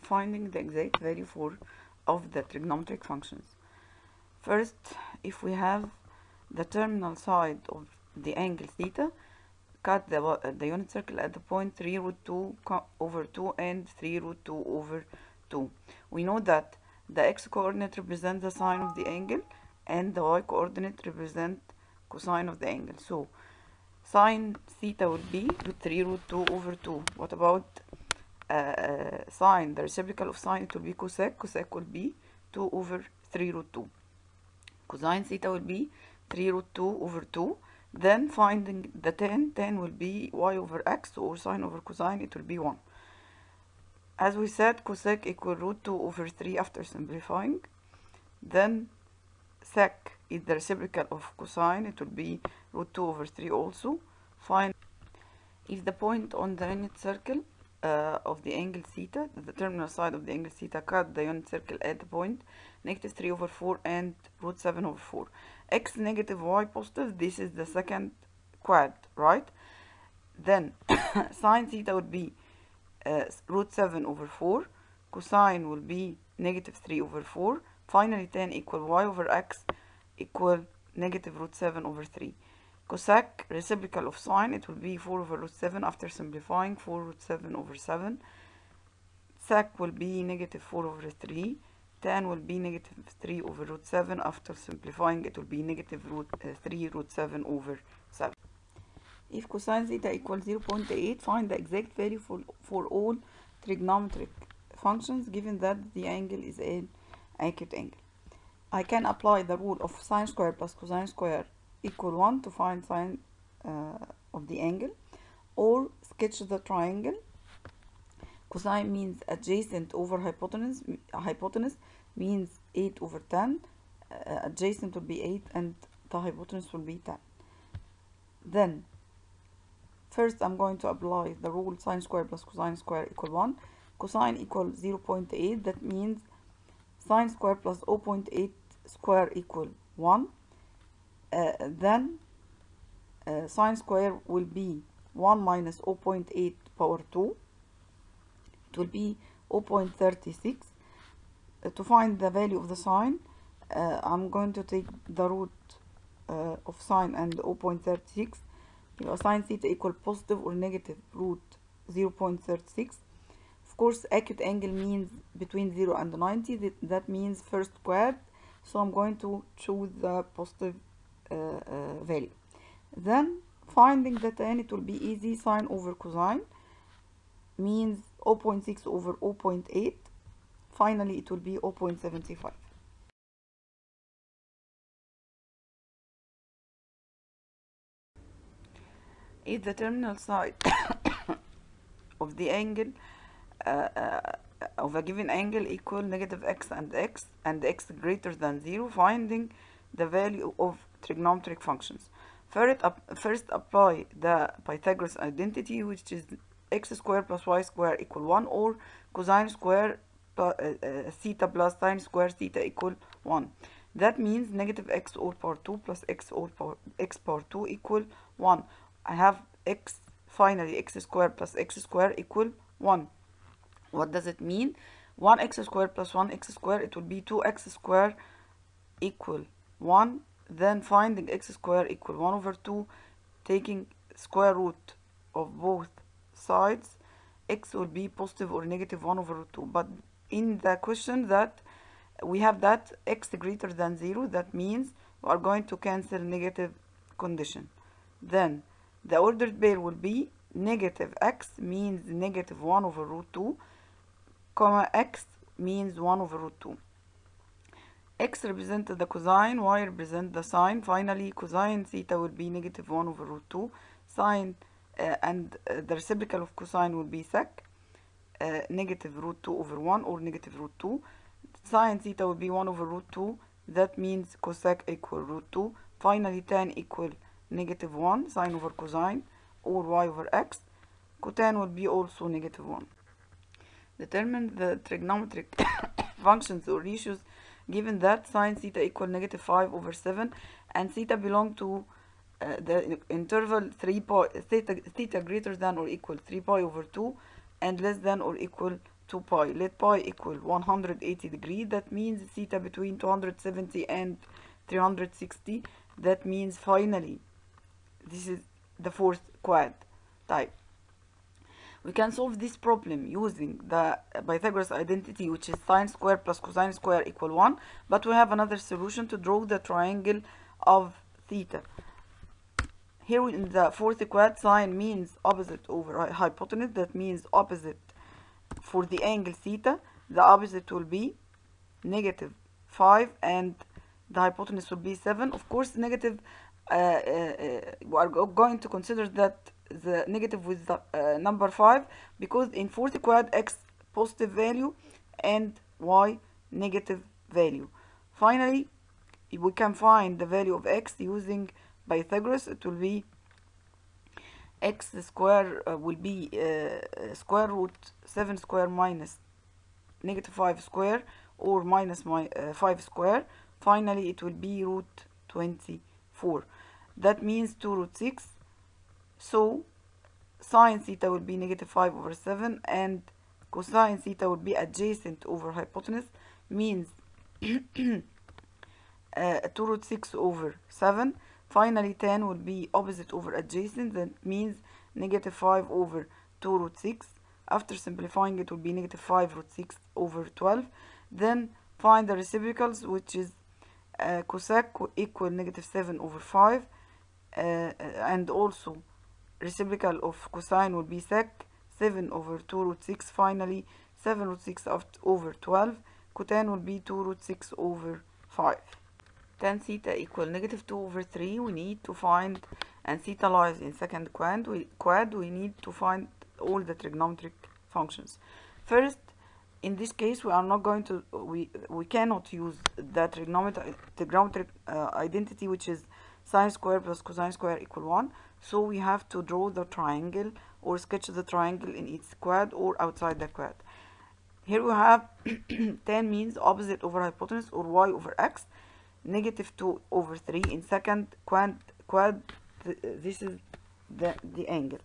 finding the exact value of the trigonometric functions. First, if we have the terminal side of the angle theta, cut the unit circle at the point 3 root 2 over 2 and 3 root 2 over 2. We know that the x coordinate represents the sine of the angle and the y coordinate represent cosine of the angle. So sine theta will be 3 root 2 over 2. What about sine? The reciprocal of sine, it will be cosec. Cosec will be 2 over 3 root 2. Cosine theta will be 3 root 2 over 2. Then finding the tan will be y over x, or sine over cosine, it will be 1. As we said, cosec equal root 2 over 3 after simplifying. Then sec is the reciprocal of cosine, it will be root 2 over 3 also. Find if the point on the unit circle of the angle theta, the terminal side of the angle theta, cut the unit circle at the point negative 3 over 4 and root 7 over 4. X negative, y positive, this is the second quad, right? Then sine theta would be root 7 over 4. Cosine will be negative 3 over 4. Finally, tan equal y over x equal negative root 7 over 3. Cosec, reciprocal of sine, it will be 4 over root 7 after simplifying, 4 root 7 over 7. Sec will be negative 4 over 3. Tan will be negative 3 over root 7. After simplifying, it will be negative 3 root 7 over 7. If cosine theta equals 0.8, find the exact value for all trigonometric functions given that the angle is an acute angle. I can apply the rule of sine square plus cosine square equal 1 to find sine of the angle, or sketch the triangle. Cosine means adjacent over hypotenuse. Hypotenuse means 8 over 10. Adjacent will be 8 and the hypotenuse will be 10. Then first I'm going to apply the rule sine square plus cosine square equal 1. Cosine equal 0.8, that means sine square plus 0.8 square equal 1. Then sine square will be 1 minus 0.8 power 2. It will be 0.36. To find the value of the sine, I'm going to take the root of sine and 0.36. Sine theta equal positive or negative root 0.36. Of course, acute angle means between 0 and 90. That means first quad. So I'm going to choose the positive value. Then finding the tan, it will be easy. Sine over cosine means 0.6 over 0.8. Finally, it will be 0.75. If the terminal side of the angle of a given angle equal negative x and x greater than 0, finding the value of trigonometric functions. First apply the Pythagoras identity, which is x square plus y square equal 1, or cosine square theta plus sine square theta equal 1. That means negative x all power 2 plus x all power x power 2 equal 1. I have x, finally x square plus x square equal 1. What does it mean? 1x square plus 1x square, it will be 2x square equal 1. Then finding x square equal 1 over 2, taking square root of both sides, x will be positive or negative 1 over root 2. But in the question that we have that x greater than 0, that means we are going to cancel negative condition. Then the ordered pair will be negative x means negative 1 over root 2, comma x means 1 over root 2. X represents the cosine, y represents the sine. Finally, cosine theta will be negative 1 over root 2. Sine and the reciprocal of cosine will be sec, negative root 2 over 1 or negative root 2. Sine theta will be 1 over root 2. That means cosec equal root 2. Finally, tan equal negative 1, sine over cosine, or y over x. Cotan will be also negative 1. Determine the trigonometric functions or ratios given that sine theta equal negative 5 over 7 and theta belong to the interval 3 pi, theta greater than or equal 3 pi over 2 and less than or equal to pi. Let pi equal 180 degrees. That means theta between 270 and 360. That means finally this is the fourth quad type. We can solve this problem using the Pythagoras identity, which is sine square plus cosine square equal 1. But we have another solution to draw the triangle of theta. Here in the fourth quad, sine means opposite over hypotenuse. That means opposite for the angle theta. The opposite will be negative 5 and the hypotenuse will be 7. Of course, negative, we are going to consider that the negative with the number 5, because in fourth quad x positive value and y negative value. Finally, we can find the value of x using Pythagoras. It will be x square will be square root 7 square minus negative 5 square, or minus 5 square. Finally, it will be root 24. That means 2 root 6. So sine theta will be negative 5 over 7, and cosine theta will be adjacent over hypotenuse, means 2 root 6 over 7. Finally, tan will be opposite over adjacent. That means negative 5 over 2 root 6. After simplifying, it will be negative 5 root 6 over 12. Then find the reciprocals, which is cosec equal negative 7 over 5. And also reciprocal of cosine will be sec 7 over 2 root 6. Finally, 7 root 6 over 12. Cotan will be 2 root 6 over 5. Tan theta equal negative 2 over 3. We need to find, and theta lies in second quad. We need to find all the trigonometric functions. First, in this case, we are not going to, we cannot use the trigonometric identity, which is sine square plus cosine square equal 1. So we have to draw the triangle or sketch the triangle in its quad or outside the quad. Here we have tan means opposite over hypotenuse, or y over x. Negative 2 over 3 in second quad, this is the angle.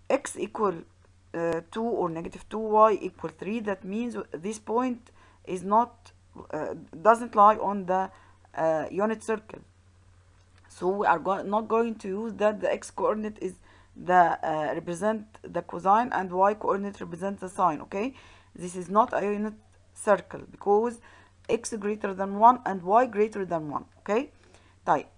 X equal 2 or negative 2, y equal 3. That means this point is not doesn't lie on the unit circle. So we are not going to use that. The x coordinate is the represent the cosine, and y coordinate represents the sine. Okay, this is not a unit circle because x greater than 1 and y greater than 1. Okay, type.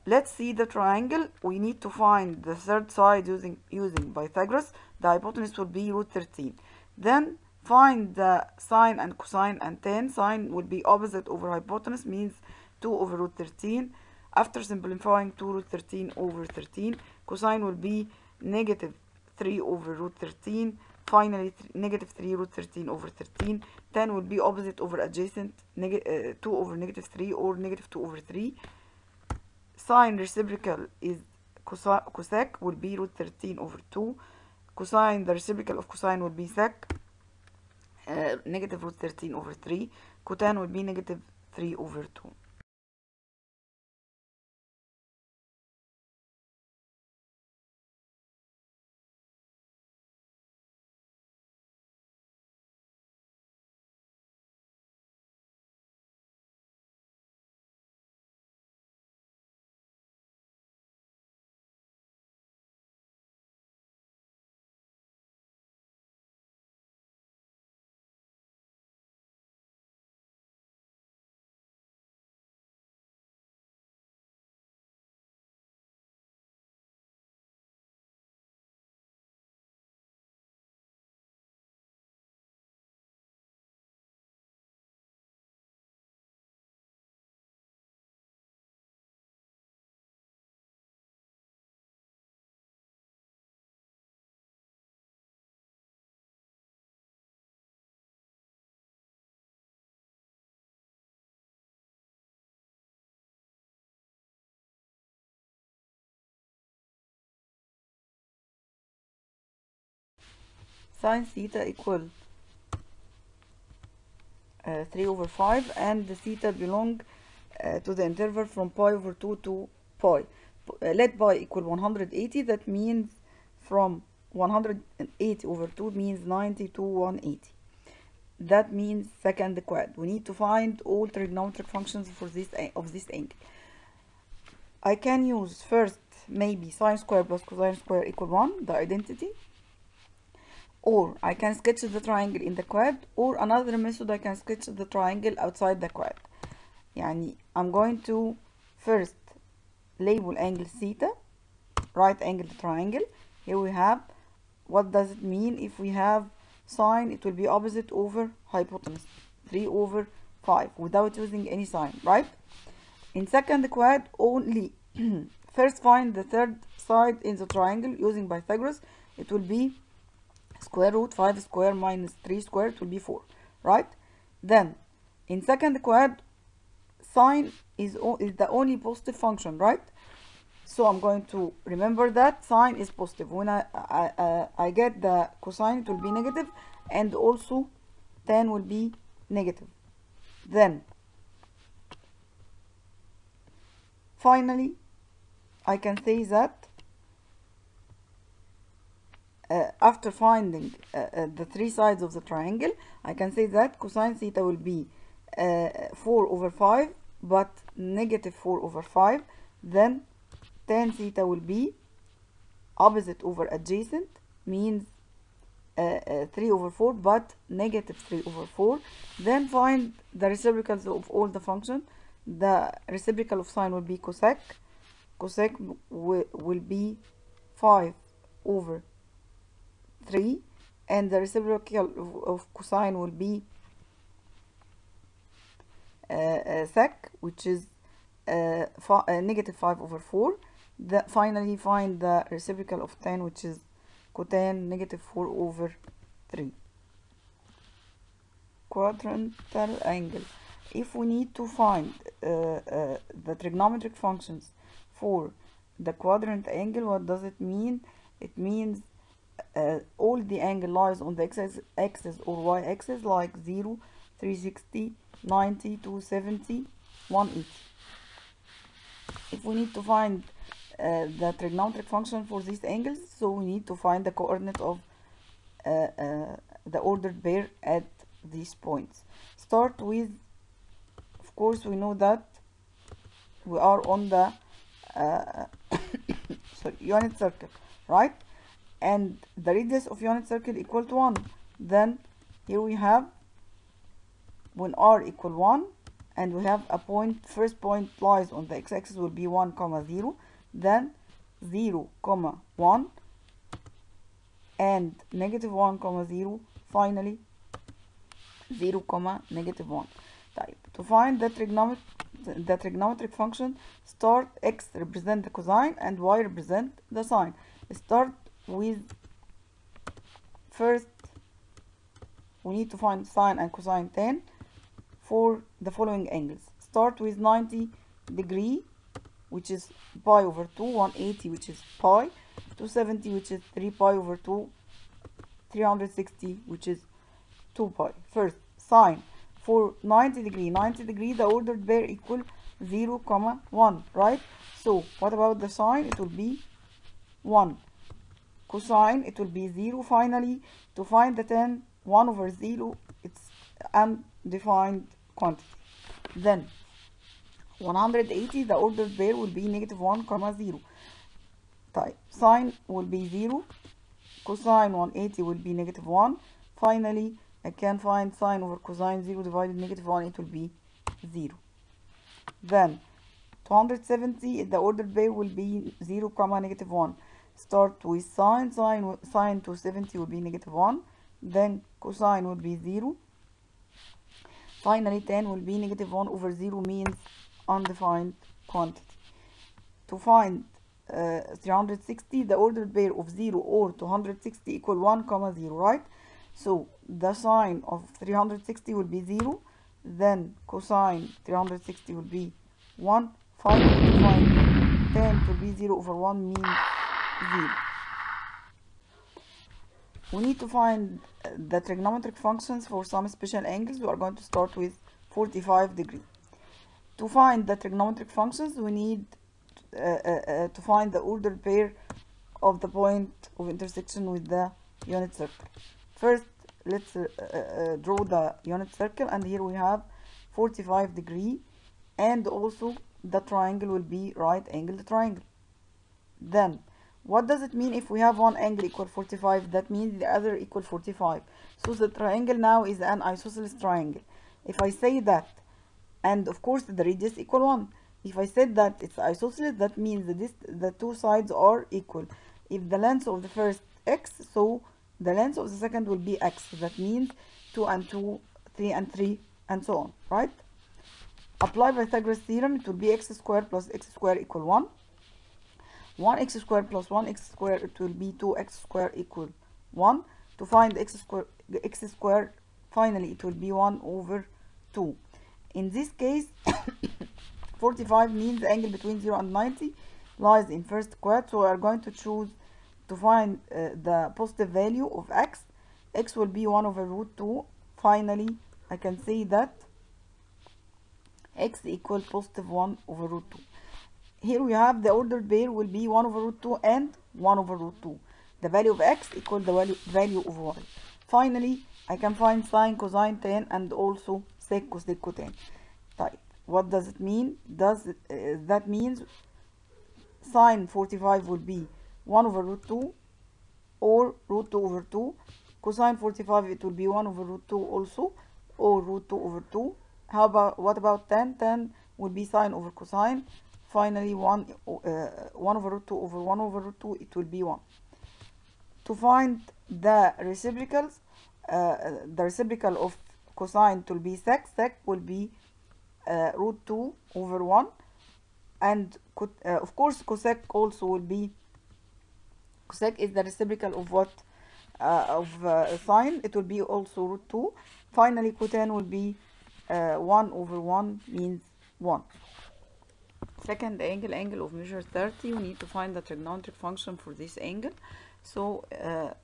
Let's see the triangle. We need to find the third side using Pythagoras. The hypotenuse will be root 13. Then find the sine and cosine and tan. Sine will be opposite over hypotenuse, means 2 over root 13. After simplifying, 2 root 13 over 13. Cosine will be negative 3 over root 13. Finally, negative 3 root 13 over 13. Tan will be opposite over adjacent, 2 over negative 3 or negative 2 over 3. Sine reciprocal is cosec will be root 13 over 2. Cosine, the reciprocal of cosine will be sec, negative root 13 over 3. Cotan will be negative 3 over 2. Sine theta equal 3 over 5, and the theta belong to the interval from pi over 2 to pi. Let pi equal 180. That means from 180 over 2 means 90 to 180. That means second quad. We need to find all trigonometric functions for this angle. I can use first maybe sine square plus cosine square equal 1, the identity. Or I can sketch the triangle in the quad, or another method I can sketch the triangle outside the quad. يعني I'm going to first label angle theta, right angled triangle. Here we have, what does it mean? If we have sine, it will be opposite over hypotenuse, 3 over 5, without using any sign, right? In second quad only, first find the third side in the triangle using Pythagoras. It will be square root 5 square minus 3 square, it will be 4, right? Then in second quad, sine is the only positive function, right? So I'm going to remember that sine is positive. When I get the cosine, it will be negative, and also tan will be negative. Then finally I can say that after finding the three sides of the triangle, I can say that cosine theta will be 4 over 5, but negative 4 over 5. Then tan theta will be opposite over adjacent, means 3 over 4, but negative 3 over 4. Then find the reciprocals of all the functions. The reciprocal of sine will be cosec. Cosec will be 5 over 3, and the reciprocal of cosine will be sec, which is negative 5 over 4. Finally find the reciprocal of tan, which is cotan, negative 4 over 3. Quadrantal angle. If we need to find the trigonometric functions for the quadrant angle, what does it mean? It means all the angle lies on the x-axis or y-axis, like 0, 360, 90, 270, 180. If we need to find the trigonometric function for these angles, so we need to find the coordinate of the ordered pair at these points. Start with, of course, we know that we are on the unit circle, right? And the radius of unit circle equal to 1. Then here we have, when r equal 1, and we have a point, first point lies on the x-axis will be 1, 0, then 0, 1, and negative 1, 0, finally 0, negative 1. Type. To find the trigonometric function, start x represent the cosine and y represent the sine. Start with, first we need to find sine and cosine tan for the following angles. Start with 90 degree, which is pi over 2, 180, which is pi, 270, which is 3 pi over 2, 360, which is 2 pi. First, sine for 90 degree, the ordered pair equal 0, 1, right? So what about the sine? It will be 1. Cosine, it will be 0. Finally, to find the tan, 1 over 0, it's undefined quantity. Then 180, the ordered pair will be negative 1, 0. Type. Sine will be 0. Cosine 180 will be negative 1. Finally, I can find sine over cosine 0 divided negative 1, it will be 0. Then 270, the ordered pair will be 0, negative 1. Start with sine 270 will be negative 1. Then cosine will be 0. Finally, tan will be negative 1 over 0, means undefined quantity. To find 360, the ordered pair of 0 or 260 equal 1, 0, right? So the sine of 360 will be 0. Then cosine 360 will be 1. Finally, to find tan to be 0 over 1 means 0. We need to find the trigonometric functions for some special angles. We are going to start with 45 degree. To find the trigonometric functions, we need to find the ordered pair of the point of intersection with the unit circle. First, let's draw the unit circle, and here we have 45 degree, and also the triangle will be right angled triangle. Then what does it mean if we have one angle equal 45? That means the other equal 45. So the triangle now is an isosceles triangle. If I say that, and of course the radius equal 1. If I said that it's isosceles, that means the two sides are equal. If the length of the first x, so the length of the second will be x. That means 2 and 2, 3 and 3, and so on, right? Apply Pythagoras theorem, it will be x squared plus x squared equal 1. 1x squared plus 1x squared, it will be 2x squared equal 1. To find x squared, finally it will be 1 over 2. In this case, 45 means the angle between 0 and 90 lies in first quad, so we are going to choose to find the positive value of x. X will be 1 over root 2. Finally, I can say that x equal positive 1 over root 2. Here we have the ordered pair will be 1 over root 2 and 1 over root 2. The value of x equal the value of y. Finally, I can find sine, cosine, tan, and also sec, cosec, cotan. Right. What does it mean? That means sine 45 will be 1 over root 2 or root 2 over 2. Cosine 45, it will be 1 over root 2 also, or root 2 over 2. What about tan? Tan will be sine over cosine. Finally, 1 over root 2 over 1 over root 2, it will be 1. To find the reciprocals, the reciprocal of cosine will be sec. Sec will be root 2 over 1. And of course, cosec also will be, cosec is the reciprocal of what? Sine. It will be also root 2. Finally, cotan will be 1 over 1 means 1. Second angle, angle of measure 30. We need to find the trigonometric function for this angle. So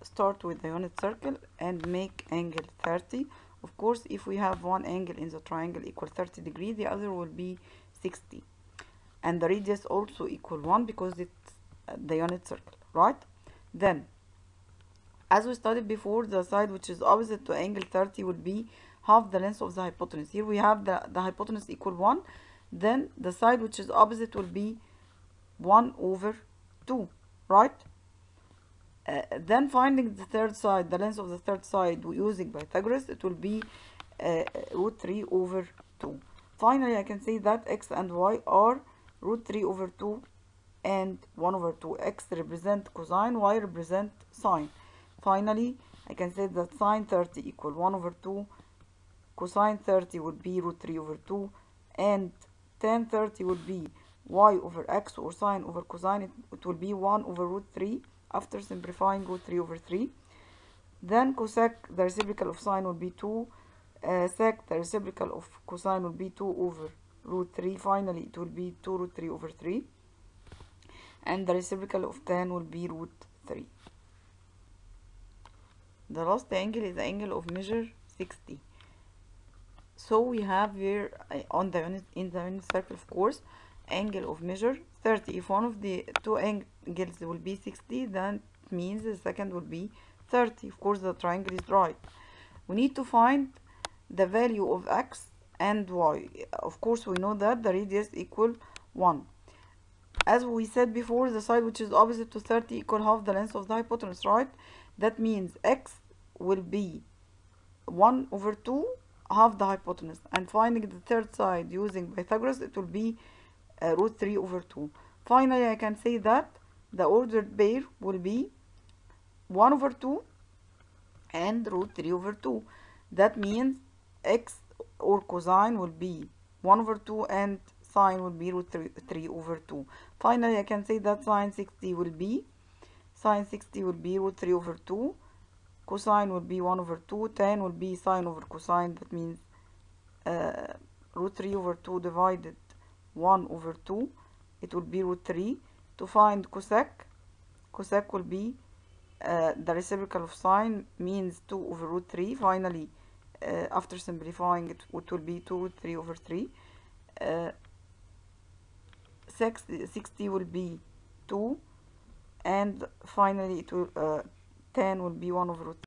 start with the unit circle and make angle 30. Of course, if we have one angle in the triangle equal 30 degrees, the other will be 60. And the radius also equal 1 because it's the unit circle, right? Then, as we studied before, the side which is opposite to angle 30 will be half the length of the hypotenuse. Here we have the hypotenuse equal 1. Then the side which is opposite will be 1 over 2, right? Then finding the third side, the length of the third side using Pythagoras, it will be root 3 over 2. Finally, I can say that x and y are root 3 over 2 and 1 over 2. X represent cosine, y represent sine. Finally, I can say that sine 30 equal 1 over 2, cosine 30 would be root 3 over 2, and tan 30 would be y over x, or sine over cosine, it will be 1 over root 3 after simplifying root 3 over 3. Then cosec, the reciprocal of sine will be 2, sec, the reciprocal of cosine will be 2 over root 3. Finally, it will be 2 root 3 over 3, and the reciprocal of tan will be root 3. The last angle is the angle of measure 60. So we have here in the unit circle, of course, angle of measure 30. If one of the two angles will be 60, then it means the second will be 30. Of course, the triangle is right. We need to find the value of x and y. Of course, we know that the radius equal 1. As we said before, the side which is opposite to 30 equal half the length of the hypotenuse, right? That means x will be 1 over 2, half the hypotenuse. And finding the third side using Pythagoras, it will be root 3 over 2. Finally, I can say that the ordered pair will be 1 over 2 and root 3 over 2. That means x or cosine will be 1 over 2 and sine will be root 3 over 2. Finally, I can say that sine 60 will be root 3 over 2. Cosine will be 1 over 2. Tan will be sine over cosine. That means root 3 over 2 divided 1 over 2. It will be root 3. To find cosec will be the reciprocal of sine, means 2 over root 3. Finally, after simplifying it will be 2 root 3 over 3. 60 will be 2 and finally it will tan will be 1 over root